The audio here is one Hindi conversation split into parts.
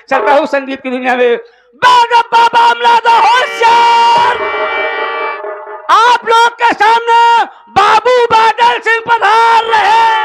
चलता हूँ संगीत की दुनिया में। बाबा होशियार, आप लोग के सामने बाबू बादल सिंह पधार रहे हैं।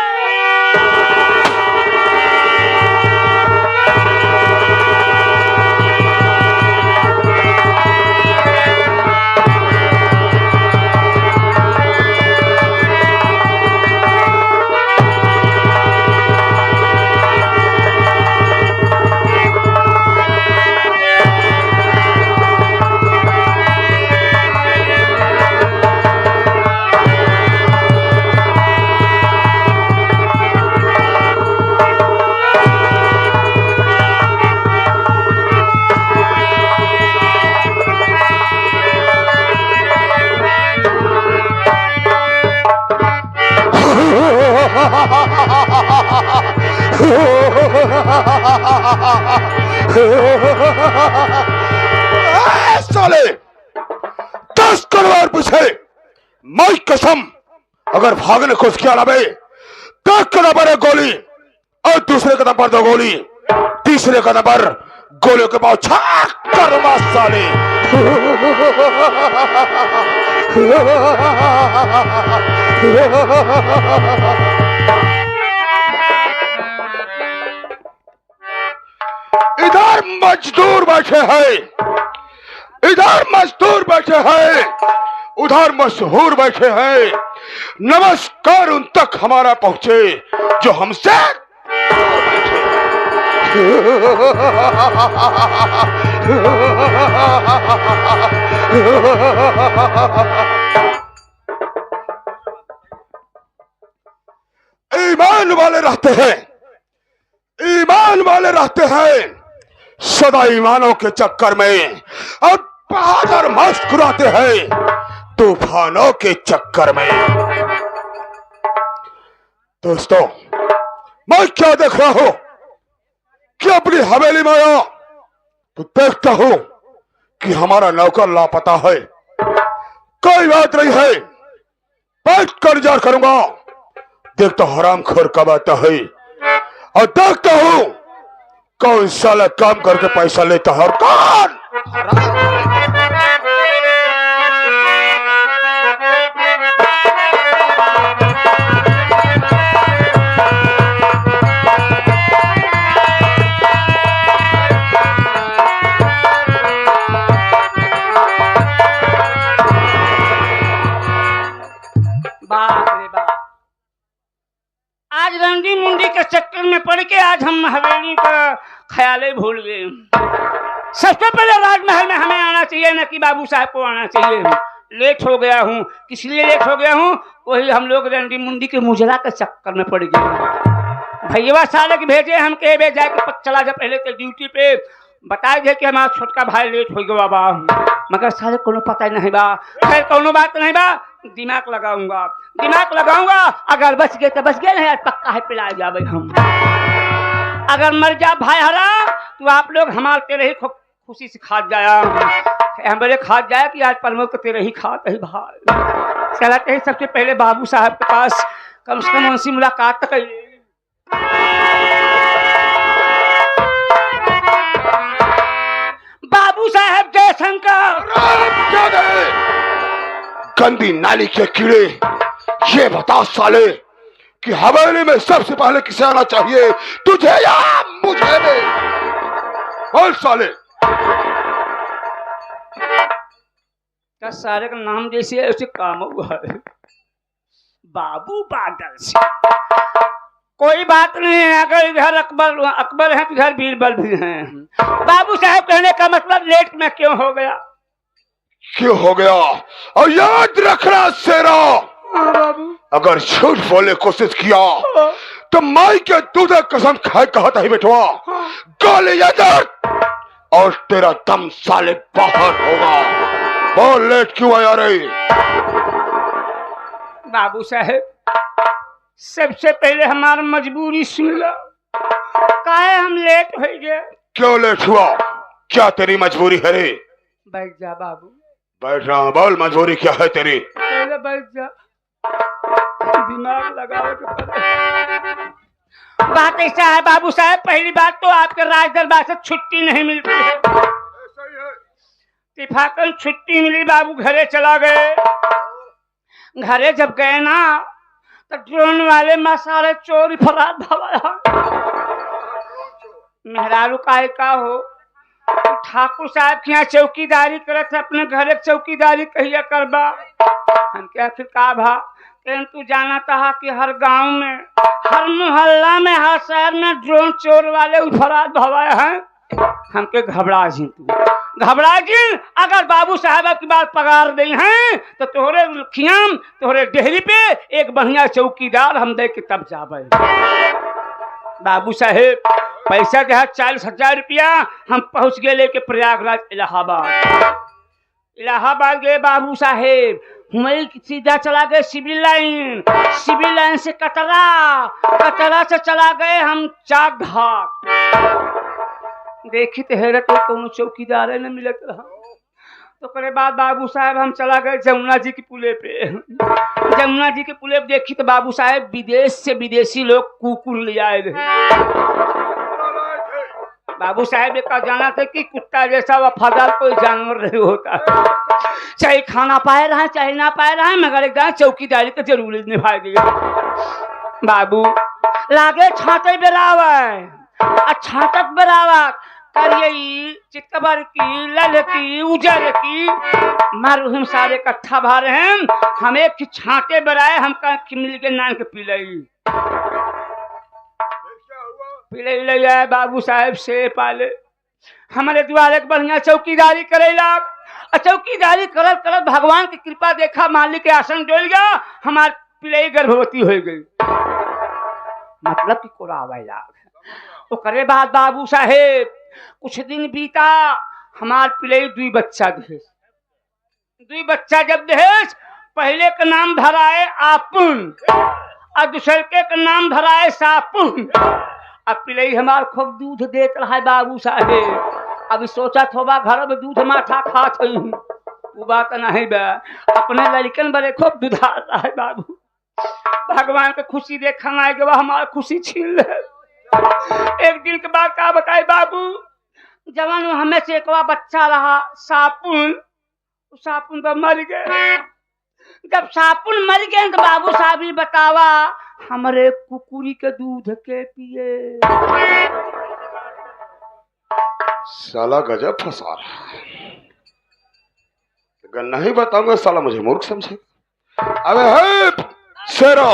साले 10 करोड़ पीछे मैं कसम, अगर भागने को किया ना बे, तो कदम पर एक गोली और दूसरे कदम पर 2 गोली, तीसरे कदम पर गोलियों के बाद छाक करूंगा साले। इधर मजदूर बैठे हैं, इधर मजदूर बैठे हैं, उधर मशहूर बैठे हैं। नमस्कार उन तक हमारा पहुंचे जो हमसे ईमान वाले रहते हैं, ईमान वाले रहते हैं सदा ईमानों के चक्कर में, और बहादुर मुस्कुराते हैं तूफानों के चक्कर में। दोस्तों, मैं क्या देख रहा हूं कि अपनी हवेली में आया तो देखता हूं कि हमारा नौकर लापता है। कोई बात नहीं है, बैठ कर इंतजार करूंगा, देखता हरामखोर कब आता है, और देखता हूं कौन साला काम करके पैसा लेता है और कौन। बाप रे बाप, आज रंडी मुंडी के चक्कर में पड़ के आज हम हवेली का ख्याल ही भूल गए। सबसे पहले राजमहल में हमें आना चाहिए, न कि बाबू साहब को आना चाहिए। लेट हो गया हूँ, किस लिए लेट हो गया हूँ, वही हम लोग रंडी मुंडी के मुजरा के चक्कर में पड़ गए। भैया साले के भेजे हम के बे जाके चला जा पहले तो ड्यूटी पे, बताए थे कि हमारा छोटका भाई लेट हो गया बा, मगर साले कोनो पता नहीं बा। खैर कोनो बात नहीं बा, दिमाग लगाऊंगा, दिमाग लगाऊंगा। अगर बच गए तो बच गए, नहीं पक्का है पिला जावे हम। अगर मर जा भाई हरा तो आप लोग हमारे तेरे ही खुशी से खा जाया, हमारे खा जाए कि आज प्रमोद को तेरे ही खाते ही भाई। चलाते ही सबसे पहले बाबू साहब के पास कम से कम उनसे मुलाकात कर। बाबू साहब जयशंकर। गंदी नाली के कीड़े, ये बता साले कि हवेली में सबसे पहले किसे आना चाहिए, तुझे या मुझे? बोल साले। क्या सारे का नाम जैसे उसे काम हुआ है, बाबू बादल सिंह। कोई बात नहीं है, अगर इधर अकबर है तो इधर बीरबल भी हैं। बाबू साहब कहने का मतलब लेट में क्यों हो गया? क्यों हो गया? और याद रखना शेरा, अगर झूठ बोले कोशिश किया तो माई के दूध कसम खाए कहता ही बेटवा, गोली इधर और तेरा दम साले बाहर होगा। बहुत लेट क्यों आया रे? बाबू साहब सबसे पहले हमारा मजबूरी सुन लो, काहे हम लेट हो गए। क्यों लेट हुआ? क्या तेरी मजबूरी है रे? बैठ जा बाबू। बैठ रहा हूं, बोल मजबूरी क्या है तेरी? पहले बैठ जा, दिमाग लगाओ के पड़े। बात ऐसा है बाबू साहब, पहली बात तो आपके राज दरबार से छुट्टी नहीं मिलती है। इत्तेफाकन छुट्टी मिली, बाबू घरे चला गए। घरे जब गए ना तो ड्रोन वाले मसाले चोरी फरार भवाया। मेहरारू का हो तो ठाकुर साहब के यहाँ चौकीदारी करत, अपने घर चौकीदारी कहिया करबा। हम क्या फिर का भा तू जाना था कि हर गांव में, हर मोहल्ला में, हर शहर में ड्रोन चोर वाले फरार भवाए हैं। हमके घबरा जी, अगर बाबू साहब की बात पगार दे हैं तो तोहरे खियाम तोहरे डेहरी पे एक बढ़िया चौकीदार हम दे के तब जाबे। बाबू साहेब पैसा दे 40,000 रुपया। हम पहुंच गए लेके प्रयागराज इलाहाबाद गए बाबू साहेब। हुमई सीधा चला गए सिविल लाइन से कटरा से चला गए हम चाक घाट। देखी तो हैरत हो, कौन चौकीदार न मिलत रहा। तो करे बाद बाबू साहब हम चला गए जमुना जी के पुले पे। जमुना जी के पुले पे देखी तो बाबू साहब विदेश से विदेशी लोग कुकुर ले आए रहे। बाबू साहब का जाना था कि कुत्ता जैसा वफादार कोई जानवर नहीं होता, चाहे खाना पाए रहा चाहे ना पाए रहा, मगर एक चौकीदारी तो जरूर निभा दिया। बाबू लागे छाते बेरावा, छातक बेरावा करिए चितबर की, लल की, उजर की, मरहुम सारे इकट्ठा भा रहे हैं। हम एक छाते बराए, हम मिल के नान के पिले ले जाए बाबू साहब से पाले। हमारे द्वार एक बढ़िया चौकीदारी करेला। चौकीदारी करत भगवान की कृपा देखा, मालिक के आसन डोल गया, हमारे पिले गर्भवती हो गई। मतलब कि कोरावा। तो करे बाद बाबू साहेब कुछ दिन बीता, हमार पिले दुई बच्चा जब दहेज, पहले का नाम धराए आपुन और दूसरे के नाम धराए सापुन। अब पिले हमार खूब दूध देत रहा है बाबू साहेब। अभी सोचा थोबा घर में दूध माठा खात वो बात नहीं बा, अपने लड़कन बड़े खूब दुधार रहा है बाबू। भगवान के खुशी देखना है कि वह हमारा खुशी छीन ले। एक दिन के बाद का बताए बाबू, जवान हमें से एक बच्चा रहा सापुन तो मर गए। जब सापुन मर गए तो बाबू साहब ही बतावा हमारे कुकुरी के दूध के पिए। साला गजब फंसा रहा है, अगर नहीं बताऊंगा साला मुझे मूर्ख समझेगा। अबे है शेरा,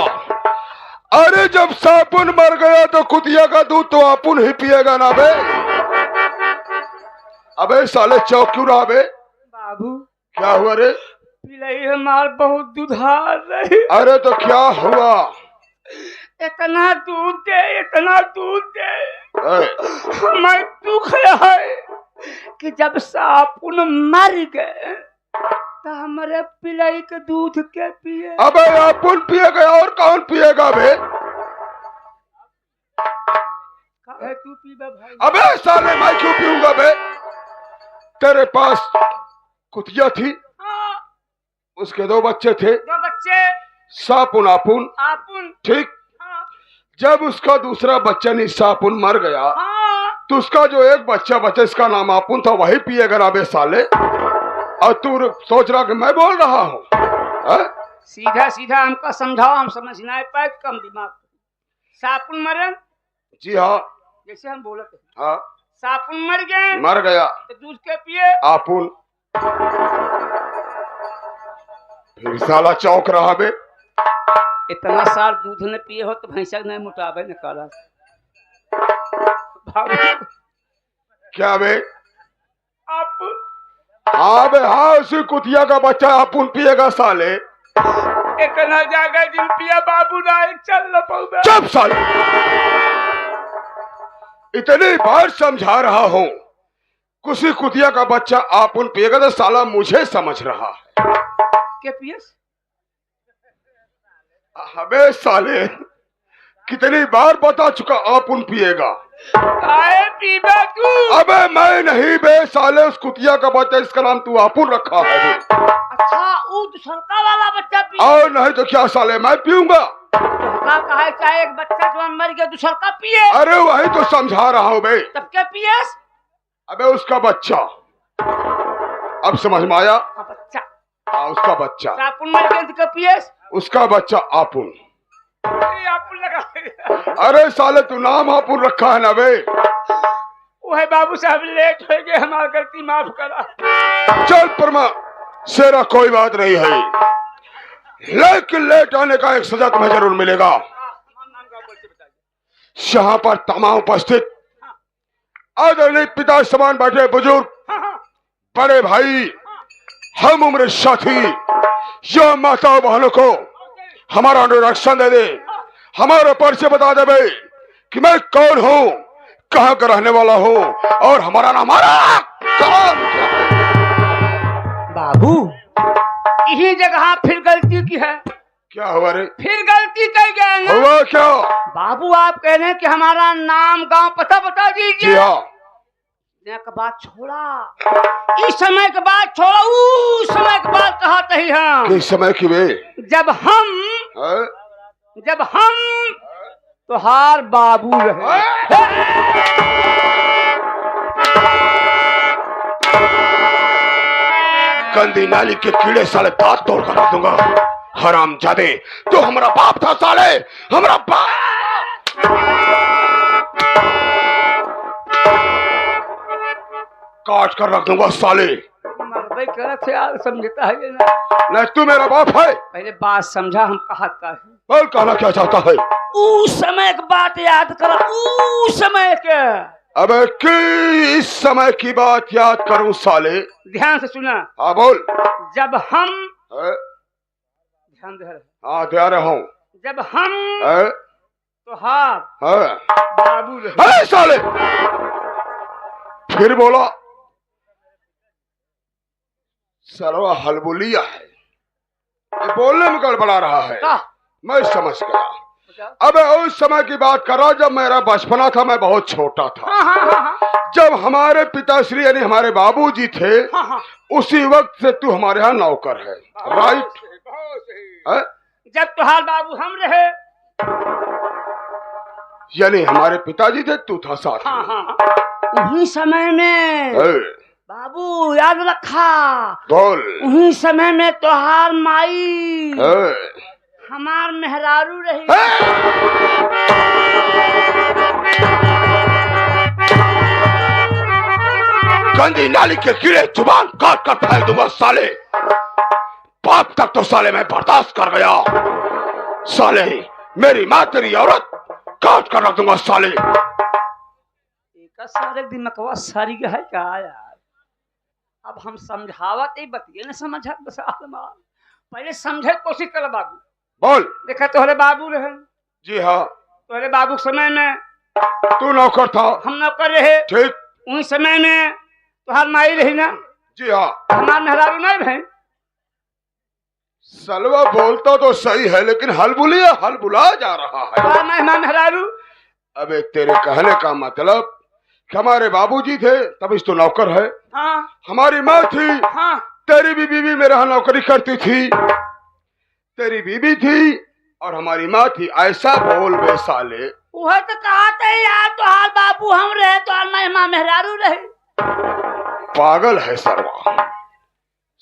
अरे जब सापुन मर गया तो कुतिया का दूध तो आपुन ही पिएगा ना बे। अबे साले चौक क्यों रहा बे? बाबू क्या हुआ रे? पिलाई हमार बहुत दुधार रही। अरे तो क्या हुआ? इतना दूध दे हमें दुख है कि जब सापुन मर गए तो हमारे पिलाई के दूध के पिए। अबे आपुन पिएगा और कौन पिएगा बे? तू पीबा भाई। अबे साले मैं क्यों पीऊंगा बे? तेरे पास कुतिया थी, उसके 2 बच्चे थे, सापुन आपुन, ठीक। जब उसका दूसरा बच्चा नहीं सापुन मर गया तो उसका जो एक बच्चा बचा इसका नाम आपुन था, वही पिएगा ना बे साले। और तू सोच रहा कि मैं बोल रहा हूँ? सीधा हमको समझाओ, हम समझ नहीं पाए, कम दिमाग। सापुन मरे? जी हाँ, जैसे हम बोले थे। हाँ, सापुन मर गया तो दूध के पिए आपुन। फिर साला चौक रहा बे। इतना साल दूध ने पिए हो तो भैंसा नहीं मुटाबे न करा। क्या बे? आपुन। हाँ बे हाँ, उसी कुतिया का बच्चा आपुन पिएगा साले। इतना जागा जिन पिया बाबू ना चल न पाऊंगा। चुप साले, इतनी बार समझा रहा हूँ, किसी कुतिया का बच्चा आपुन पिएगा तो साला मुझे समझ रहा है। क्या पियस? अबे साले कितनी बार बता चुका आपुन पिएगा। आए पीबा तू? अबे मैं नहीं बे साले, उस कुतिया का बच्चा इसका नाम तू आपुन रखा है बे। अच्छा वो दूसरा वाला बच्चा पिए? और नहीं तो क्या साले मैं पीऊंगा? का कहा है, चाहे एक बच्चा जो मर गया दूसरा का पिए। अरे वही तो समझा रहा हूँ बे। तब क्या पियस? अबे उसका बच्चा, अब समझ में आया? हाँ, बच्चा। हाँ, उसका बच्चा। सापुन मर गया तो क्या पियस? उसका बच्चा आपुन। आपुन लगा। अरे साले तू नाम आपुन रखा है ना बे। वो है बाबू साहब, लेट हो गए, हमारी गलती माफ करा। चल परमा शेरा, कोई बात नहीं है, लेकिन लेट आने का एक सजा तुम्हें जरूर मिलेगा। यहाँ पर तमाम उपस्थित आदरणीय पिता समान बैठे बुजुर्ग, बड़े भाई, हम उम्र साथी, यो माता बहनों को हमारा अनुरक्षण दे दे, हमारा परिचय बता दे बे कि मैं कौन हूँ, कहाँ का रहने वाला हूँ और हमारा नाम काम क्या है। बाबू यही जगह फिर गलती की है। क्या हुआ रे? फिर गलती कर गए ना। हुआ क्या? बाबू आप कह रहे हैं कि हमारा नाम गांव पता बता दीजिए। जी हाँ। के बाद छोड़ा, इस समय के बाद छोड़ा, उस समय के बाद कहा तही हम। किस समय की वे? जब हम तो हार बाबू रहे। गंदी नाली के कीड़े साले दांत तोड़ कर रख दूंगा। हरामजादे, तो हमारा बाप था साले, हमारा बाप। काट कर रख दूंगा साले। समझता है ना? नहीं, तू मेरा बाप है। पहले बात समझा, हम कहा है। बोल, कहना क्या चाहता है? उस समय की बात याद करा, उस समय के। अबे किस समय की बात याद करूं साले? ध्यान से सुना। हाँ बोल। जब हम ध्यान दे। हाँ दे रहा हूँ। जब हम तो हाँ बाबू रहे। साले फिर बोला, सरवा हलबुलिया है, ये बोलने में गड़बड़ा रहा है। मैं समझ गया। अब उस समय की बात कर रहा, जब मेरा बचपना था, मैं बहुत छोटा था। जब हमारे पिताश्री यानी हमारे बाबूजी थे, उसी वक्त से तू हमारे यहाँ नौकर है। राइट? जब तुहार बाबू हम रहे, यानी हमारे पिताजी थे, तू था साथ में। उन्हीं समय में बाबू याद रखा। बोल। उन्हीं समय में तुहार माई हमार मेहरारू रही। गंदी नाली के कीड़े, जुबान काट कर फेंक दूंगा साले। बाप तक तो साले मैं बर्दाश्त कर गया, साले मेरी माँ तेरी औरत काट कर रख दूंगा साले। सारे दिमाग सारी है क्या यार? अब हम समझावत ही बतिए न समझा। पहले समझे कोशिश कर बाबू। बोल। देखा तोहरे बाबू रहे। जी हाँ। तोहरे बाबू समय में तू नौकर था, हम नौकर रहे। ठीक। उन समय में तुहार माई रही ना? जी हाँ। हमार मेहरारू नहीं रहे। सलवा बोलता तो सही है, लेकिन हलबुला जा रहा है। हमार मेहरारू। अबे तेरे कहने का मतलब कि हमारे बाबूजी थे तब इस तो नौकर है। हाँ। हमारी माँ थी। हाँ। तेरी भी बीवी मेरे यहाँ नौकरी करती थी। तेरी बीवी थी और हमारी माँ थी। ऐसा बोल बे साले। वह तो कहा था यार, तो हाल बाबू हम रहे तो हाल माँ मेहरारू रहे। पागल है सरवा।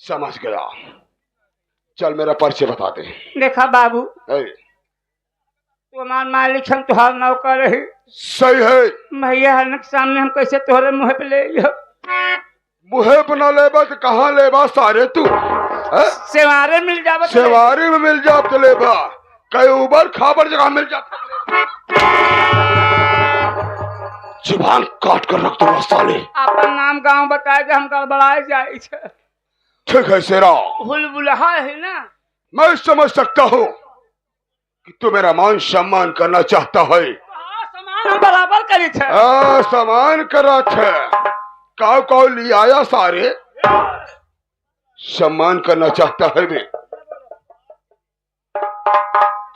समझ गया। चल मेरा परिचय बता दे। देखा बाबू, हमार मालिक हम तुहार नौकर रही। सही है। भैया के सामने हम कैसे तोहरे मुँह पे ले लियो? मुँह पे न लेबा तो कहाँ लेबा सारे तू? सेवारे मिल जाबा। सेवारे में मिल जाब तो लेबा, कई उबर खाबर जगह मिल जाता। जुबान काट कर रख दूंगा साले। अपन नाम गांव बताए कि हम गड़बड़ाए जाए। ठीक है शेरा, हुलबुलहा है ना? मैं समझ सकता हूँ कि तू मेरा मान सम्मान करना चाहता है। सम्मान हम बराबर करी थे। सम्मान करा थे। काव ले आया सारे, सम्मान करना चाहता है मैं।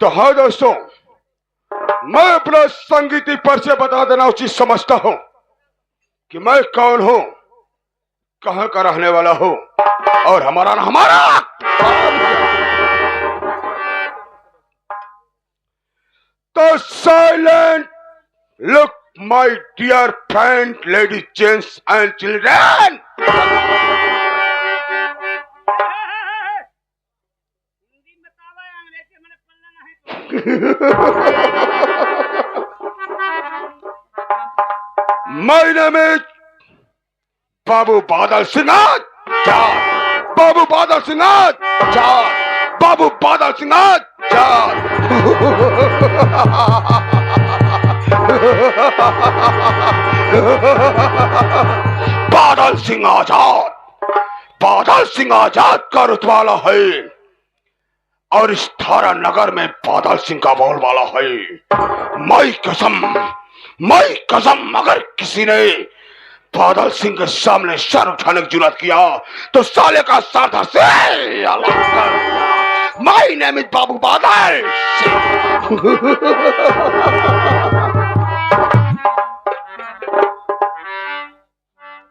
तो हाँ दोस्तों, मैं अपना संगीती परिचय बता देना उचित समझता हूँ कि मैं कौन हूँ, कहाँ का रहने वाला हूँ और हमारा तो silent look my dear friend ladies gents and children. Hindi बतावा अंग्रेजी मैंने पढ़ना नहीं। माय नेम इज बाबू बादल सिंह। बाबू बादल सिंह, बाबू बादल सिंह। बादल सिंह आजाद, बादल सिंह आजाद का रुतवाला है और इस थारा नगर में बादल सिंह का बोलबाला है। मैं कसम अगर किसी ने बादल सिंह के सामने सर उठाने की जुर्रत किया तो साले का सर धड़ से अलग कर। माय नेम इज बाबू बादल सिंह।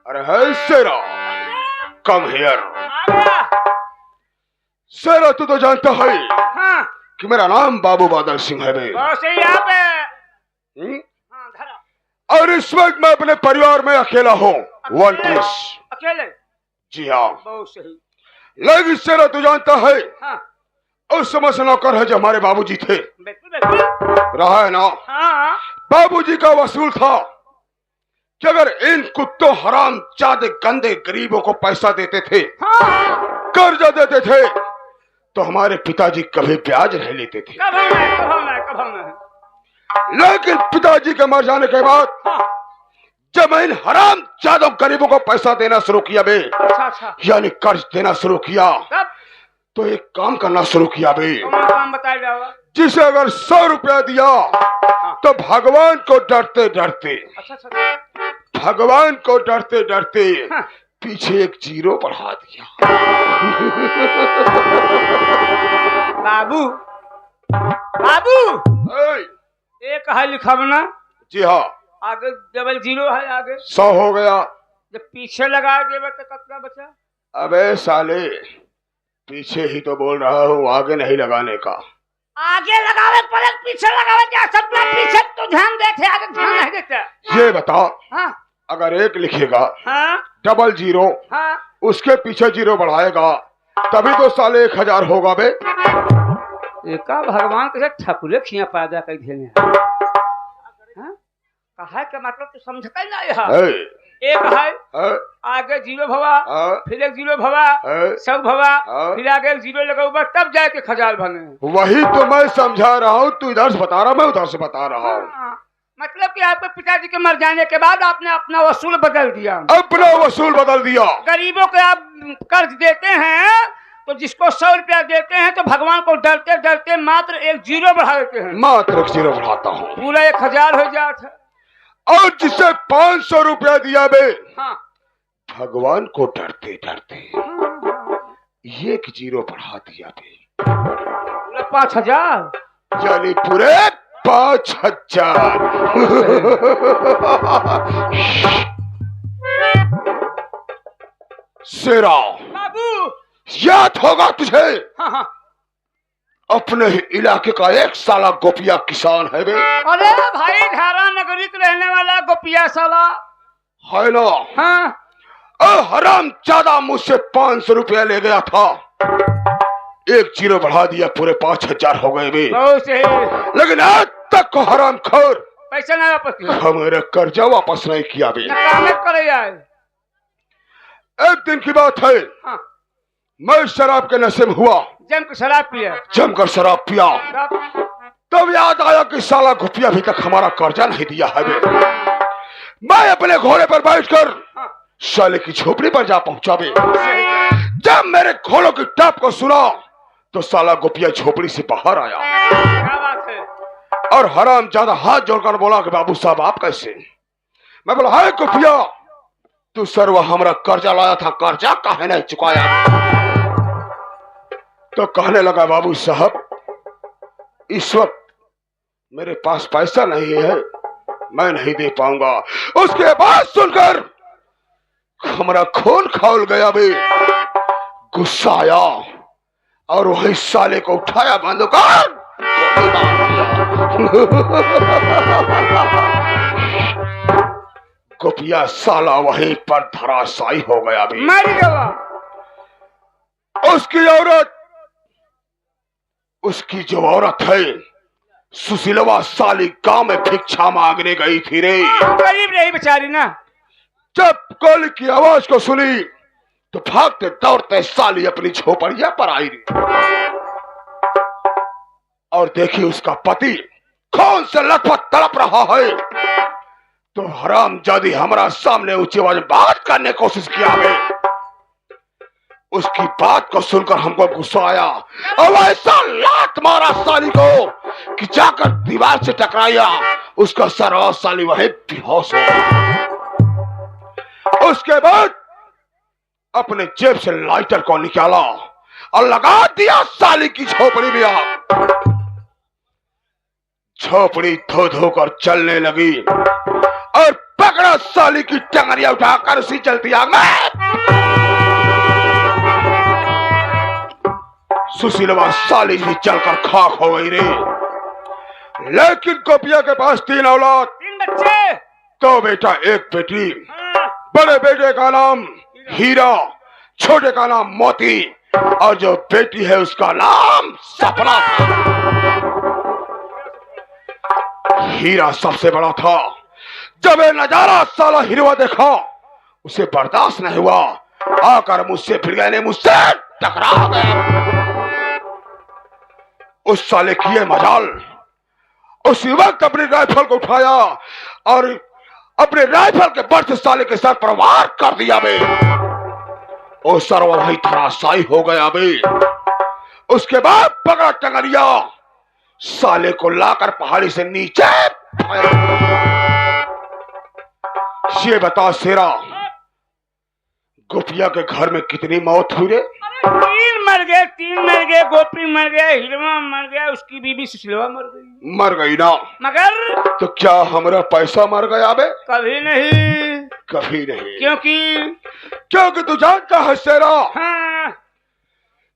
अरे है शेरा, कम हियर। शेरा तू तो जानता है हाँ कि मेरा नाम बाबू बादल सिंह है बे। बहुत सही यहाँ पे। हाँ धरा। और इस वक्त मैं अपने परिवार में अकेला हूँ। One piece. अकेले? जी हाँ। बहुत सही। लेकिन शेरा तू जानता है हाँ उस समय से नौकर है जो हमारे बाबूजी थे। बिल्कुल बिल्कुल। रहा है ना। हाँ बाबूजी का वसूल था कि अगर इन कुत्तों हराम जादे गंदे गरीबों को पैसा देते थे, हाँ कर्जा देते थे, तो हमारे पिताजी कभी ब्याज नहीं लेते थे। कब होना है। लेकिन पिताजी के मर जाने के बाद हाँ जब मैं इन हराम जादों गरीबों को पैसा देना शुरू किया बे, अच्छा यानी कर्ज देना शुरू किया, तब तो एक काम करना शुरू किया बे। काम बताया जाओगा। जिसे अगर 100 रुपया दिया तो भगवान को डरते डरते, अच्छा भगवान को डरते डरते हाँ। पीछे एक जीरो बढ़ा दिया। बाबू बाबू ए, एक है लिखा बना। जी हाँ। आगे डबल जीरो है आगे। 100 हो गया। जब पीछे लगा देगा तो कितना बचा? अबे साले पीछे ही तो बोल रहा हूँ, आगे नहीं लगाने का। आगे लगावे पड़े पीछे लगावे क्या? सबका पीछे तो ध्यान देते आगे ध्यान नहीं देता। ये बता, हाँ अगर एक लिखेगा हाँ डबल जीरो, हाँ उसके पीछे जीरो बढ़ाएगा तभी तो साले 1000 होगा बे। एका भगवान के ठकुरे खिया पैदा कर देने कहा के मतलब तो समझता ही नहीं है। एक है आगे जीरो भवा, फिर एक जीरो भवा, सब भवा, फिर आगे एक जीरो लगा तब जाके 1000 बने। वही तो मैं समझा रहा हूँ, तू इधर से बता रहा, मैं उधर से बता रहा हूँ। मतलब कि आपके पिताजी के मर जाने के बाद आपने अपना वसूल बदल दिया। अपना वसूल बदल दिया। गरीबों को आप कर्ज देते हैं तो जिसको 100 रुपया देते हैं तो भगवान को डरते डरते मात्र एक जीरो बढ़ा देते हैं। मात्र एक जीरो बढ़ाता हूँ, पूरा 1000 हो जाता है। और जिसे 500 रुपया दिया बे, हाँ भगवान को डरते डरते एक जीरो बढ़ा दिया बे, पूरा 5000 यानी पूरे 5000। शेरा बाबू याद होगा तुझे, हाँ हाँ अपने ही इलाके का एक साला गोपिया किसान है बे। अरे भाई धारा नगरी के रहने वाला गोपिया साला है ना। हाँ हराम ज्यादा मुझसे 500 रुपया ले गया था, एक जीरो बढ़ा दिया, पूरे 5000 हो गए बे। बहुत सही। लेकिन आज तक को हराम खोर पैसा नहीं वापस किया, हमारे कर्जा वापस नहीं किया बे। करे यार। एक दिन की बात है, हाँ मैं शराब के नशे में हुआ, जम शराब पिया, जमकर शराब पिया। तब याद आया कि साला गुपिया अभी तक हमारा कर्जा नहीं दिया है बे। मैं अपने घोड़े पर बैठकर साले की झोपड़ी पर जा पहुंचा बे। जब मेरे घोड़ों की टाप को सुना तो साला गुपिया झोपड़ी से बाहर आया। क्या बात है? और हराम ज्यादा हाथ जोड़कर बोला कि बाबू साहब आप कैसे? मैं बोला हाय गुपिया, तू सर्व हमारा कर्जा लाया था, कर्जा काहे नहीं चुकाया? तो कहने लगा बाबू साहब इस वक्त मेरे पास पैसा नहीं है, मैं नहीं दे पाऊंगा। उसके बाद सुनकर हमारा खून खौल गया बे, गुस्सा आया और वही साले को उठाया, बंद कर सही बात गोपिया साला वहीं पर धराशायी हो गया भी। मर गया। उसकी औरत, उसकी जो औरत है सुशीलवा साली गांव में भिक्षा मांगने गई थी रे। गरीब रही बेचारी ना। जब गोली की आवाज को सुनी तो भागते दौड़ते साली अपनी झोपड़िया पर आई रे। और देखी उसका पति खून से लथपथ तड़प रहा है। तो हरामजादी हमारा सामने ऊंची आवाज में बात करने की कोशिश किया है। उसकी बात को सुनकर हमको गुस्सा आया और ऐसा लात मारा साली को कि जाकर दीवार से टकराया। उसका सर और साली वहीं बेहोश हो गई। उसके बाद अपने जेब से लाइटर को निकाला और लगा दिया साली की झोपड़ी में आग। झोपड़ी धो धो कर चलने लगी और पकड़ा साली की टंगरिया उठाकर उसी चलती आग में। सुशीलवा साली भी चलकर खाक हो गई रे। लेकिन गोपिया के पास 3 औलाद, 3 बच्चे, 2 बेटा 1 बेटी। बड़े बेटे का नाम हीरा, छोटे का नाम मोती और जो बेटी है उसका नाम सपना था। हीरा सबसे बड़ा था। जब ये नजारा साला हीरा देखा उसे बर्दाश्त नहीं हुआ। आकर मुझसे भिड़ गया, मुझसे टकरा गया। उस साले की ये मजाल, उसी वक्त अपनी राइफल को उठाया और अपने राइफल के बल से साले के सर पर वार कर दिया बे। वो सर वही धराशायी हो गया बे। उसके बाद पकड़ा टंगरिया, साले को लाकर पहाड़ी से नीचे ये बता शेरा, गोपिया के घर में कितनी मौत हुई रे? 3 मर गए, 3 मर गए। गोपी मर गया, हिलवा मर गया, उसकी बीबी सुशीलवा मर गई। मर गई ना? मगर तो क्या हमारा पैसा मर गया बे? कभी नहीं, कभी नहीं। क्योंकि तू जानता है शेरा, हाँ,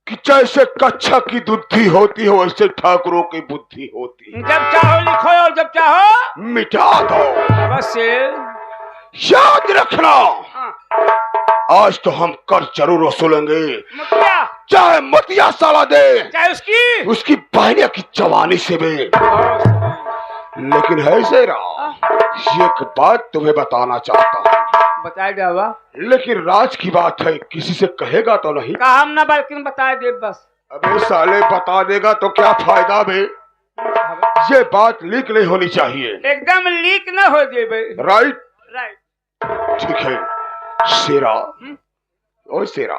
कि जैसे कच्छा की बुद्धि होती है वैसे ठाकुरों की बुद्धि होती है। जब चाहो लिखो और जब चाहो मिटा दो। बस याद रखना, हाँ। आज तो हम कर जरूर वसूलेंगे, मुखिया चाहे मतिया साला दे, चाहे उसकी बहनिया की जवानी से भी। लेकिन है शेरा, एक बात तुम्हें बताना चाहता हूँ। बताए देवा, लेकिन राज की बात है, किसी से कहेगा तो नहीं? काम ना बल्कि बताए दे बस। अबे साले बता देगा तो क्या फायदा बे? ये बात लीक नहीं होनी चाहिए। एकदम लीक ना हो जाए। राइट राइट, ठीक है। शेरा, ओ शेरा,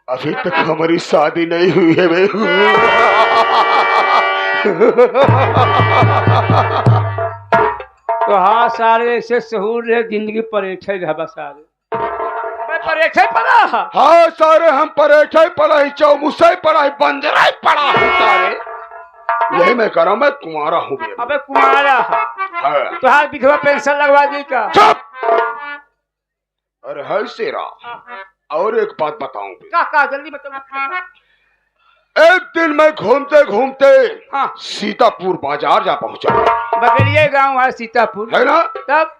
अभी तक हमारी शादी नहीं हुई है बे। तो हाँ सारे ऐसे सहूर रहे, जिंदगी परेठे रह सारे परेठे पड़ा। हाँ सारे हम परेठे पड़ा ही, चौमुसे पड़ा ही, बंजरा पड़ा है सारे। यही मैं कर रहा हूँ, मैं कुमारा हूँ। अबे कुमारा है तो हाथ विधवा पेंशन लगवा दी का? चुप। अरे है शेरा, और एक बात बताऊं? का जल्दी बताओ। एक दिन मैं घूमते घूमते हाँ। सीतापुर बाजार जा पहुंचा। बगलिए गांव है सीतापुर, है ना? तब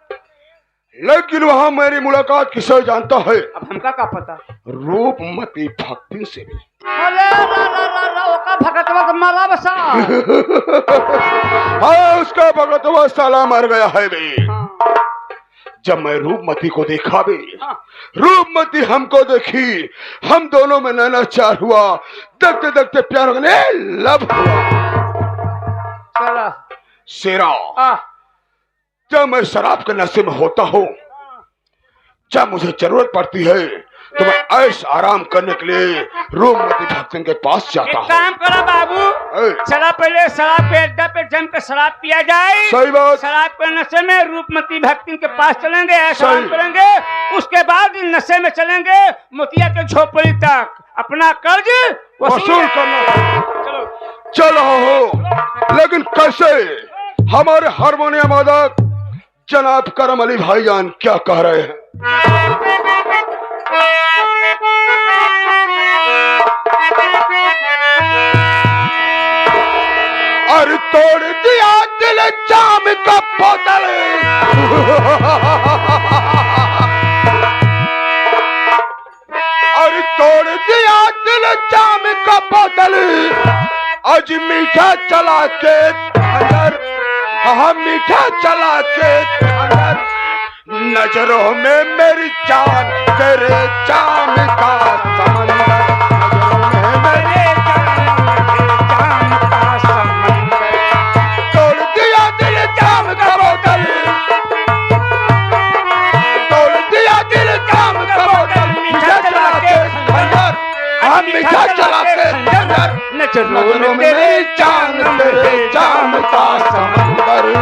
लेकिन वहां मेरी मुलाकात किसे जानता है? अब हमका का पता? रूपमती भक्ति से। अरे ओका भगतवा का मारा बसा। हाँ, उसका भगतवा साला मर गया है बे। हाँ। जब मैं रूपमती को देखा बे, हाँ। रूपमती हमको देखी, हम दोनों में नैना चार हुआ। देखते देखते प्यार होने लब हुआ। चला शेरा, जब मैं शराब के नशे में होता हूँ, जब मुझे जरूरत पड़ती है तो मैं ऐश आराम करने के लिए रूपमती भक्तन के पास जाता हूँ। काम करो बाबू, चला पहले शराब पे अड्डा पे जम कर शराब पिया जाए। सही बात। शराब के नशे में रूपमती भक्तन के पास चलेंगे, ऐसा करेंगे, उसके बाद नशे में चलेंगे मोतिया के झोपड़ी तक, अपना कर्ज वसूल करना। चलो चलो हो, लेकिन कैसे? हमारे हारमोनियम वादक जनाब करम अली भाईजान क्या कह रहे हैं? अरे तोड़ दिया दिल जाम का बोतल और तोड़ दिया दिल जाम का बोतल आज मीठा चला के अंदर मीठा चला के अंदर नजरों में मेरी जान तेरे जाम का समंदर नजरों में मेरे जाम का समंदर तोड़ दिया दिल जाम का बोतल तोड़ दिया दिल जाम का बोतल मीठा चला के अंदर मीठा चला के अंदर नजरों में मेरी जान तेरे जाम का समंदर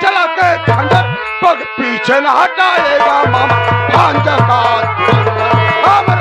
चला के अंदर पग पीछे न हटाएगा मामा भांजा का